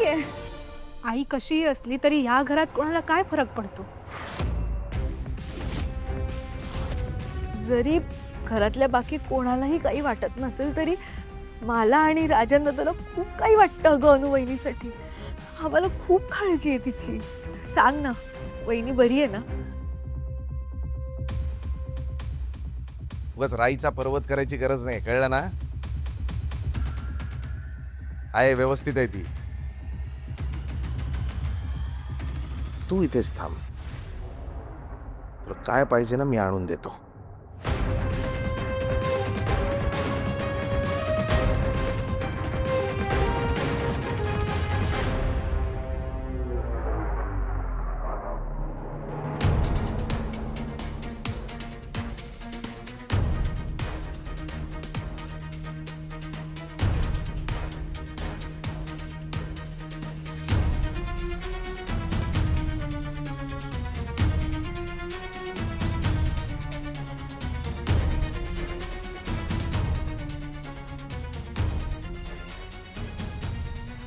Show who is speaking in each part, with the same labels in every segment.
Speaker 1: नाहीये.
Speaker 2: आई कशीही असली तरी या घरात कोणाला काय फरक पडतो?
Speaker 1: जरी घरातल्या बाकी कोणालाही काही वाटत नसेल तरी मला आणि राजन दादाला खूप काही वाटतं अगं अनु वहिनीसाठी. आम्हाला खूप काळजी आहे तिची. सांग ना, वहिनी बरी आहे ना?
Speaker 3: उगाच राईचा पर्वत करायची गरज नाही, कळलं ना? आहे, व्यवस्थित आहे ती. तू इथेच थांब, तुला काय पाहिजे ना मी आणून देतो.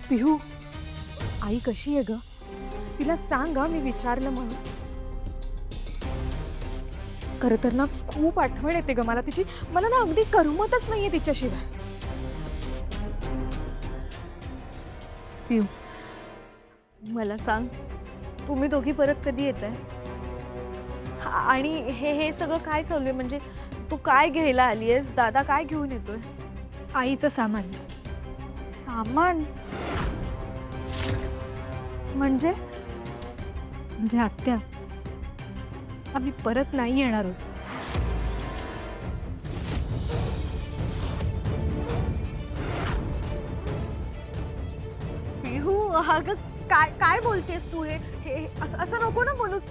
Speaker 1: पिहू, आई कशी आहे ग? तिला सांग मी विचारलं म्हणून. खरं तर ना खूप आठवण येते ग मला तिची. मला ना अगदी करमतच नाहीये तिच्याशिवाय. पिहू, मला सांग, तुम्ही दोघी परत कधी येत आहे? आणि हे सगळं काय चालू आहे? म्हणजे तू काय घ्यायला आली आहेस? दादा काय घेऊन येतोय?
Speaker 2: आईचं सामान.
Speaker 1: सामान म्हणजे?
Speaker 2: म्हणजे आत्या, आम्ही परत नाही येणार आहोत.
Speaker 1: पिहू, अगं काय काय बोलतेस तू? हे असं नको ना बोलूस.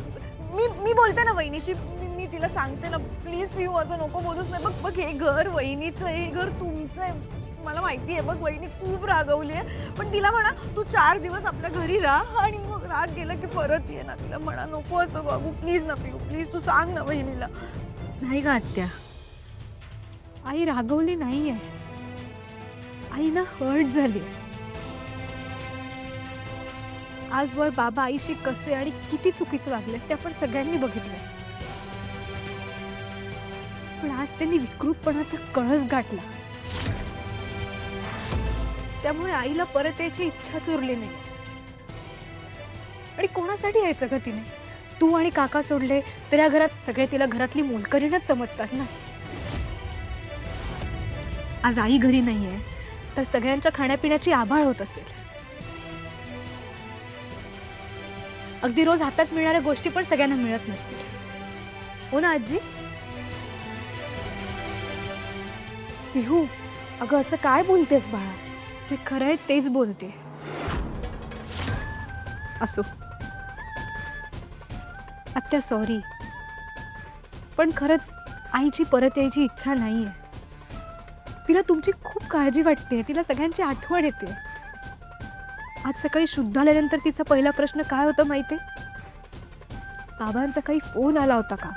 Speaker 1: मी बोलते ना वहिनीशी. मी तिला सांगते ना, प्लीज पिहू असं नको बोलूस. नाही बघ बघ, हे घर वहिनीचं आहे, हे घर तुमचं आहे. मला माहिती आहे, बघ वहिनी खूप रागवली आहे. पण तिला म्हणा तू 4 दिवस आपल्या घरी राहा आणि मग राग गेला की परत ये ना. तिला म्हणा नको असं वागू प्लीज ना पिहू, प्लीज तू सांग ना वहिनीला.
Speaker 2: नाही का आत्या, आई रागवली नाहीये. आई ना हर्ट झाली. आजवर बाबा आईशी कसे आणि किती चुकीचे वागले ते आपण सगळ्यांनी बघितलंय. पण आज त्यांनी विकृतपणाचा कळस गाठला. त्यामुळे आईला परत यायची इच्छाच उरली नाही. आणि कोणासाठी यायचं का तिने? तू आणि काका सोडले तर या घरात सगळे तिला घरातली मोलकरीणच समजतात ना. आज आई घरी नाहीये तर सगळ्यांच्या खाण्यापिण्याची आभाळ होत असेल. अगदी रोज हातात मिळणाऱ्या गोष्टी पण सगळ्यांना मिळत नसतील, हो ना आजी?
Speaker 1: पिहू, अगं असं काय बोलतेस बाळा?
Speaker 2: ते खरं आहे तेच बोलते. असो आत्या, सॉरी, पण खरंच आईची परत यायची इच्छा नाहीये. तिला तुमची खूप काळजी वाटते, तिला सगळ्यांची आठवण येते. आज सकाळी शुद्ध आल्यानंतर तिचा पहिला प्रश्न काय होता माहिती? बाबांचा काही फोन आला होता का?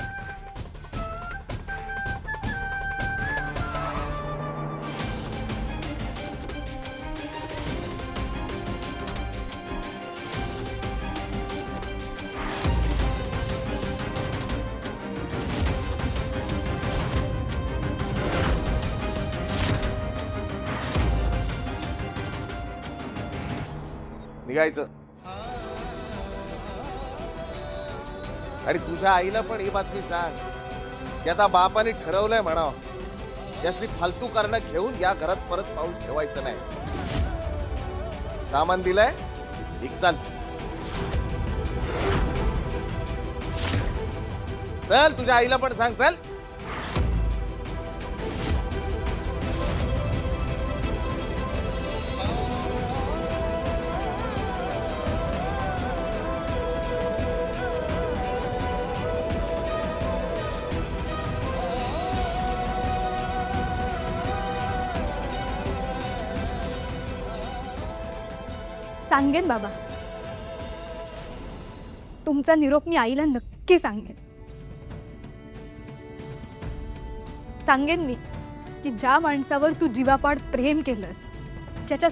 Speaker 3: निघायचं. आणि तुझ्या आईला पण ही बातमी सांग की आता बापाने ठरवलंय म्हणावं, यासली फालतू कारण घेऊन या घरात परत पाऊल ठेवायचं नाही. सामान दिलंय, एक चाल. चल, तुझ्या आईला पण सांग, चल.
Speaker 2: सांगेन बाबा, तुमचा निरोप मी आईला नक्की सांगेन. सांगेन मी की ज्या माणसावर तू जीवापाड प्रेम केलंस, ज्याच्या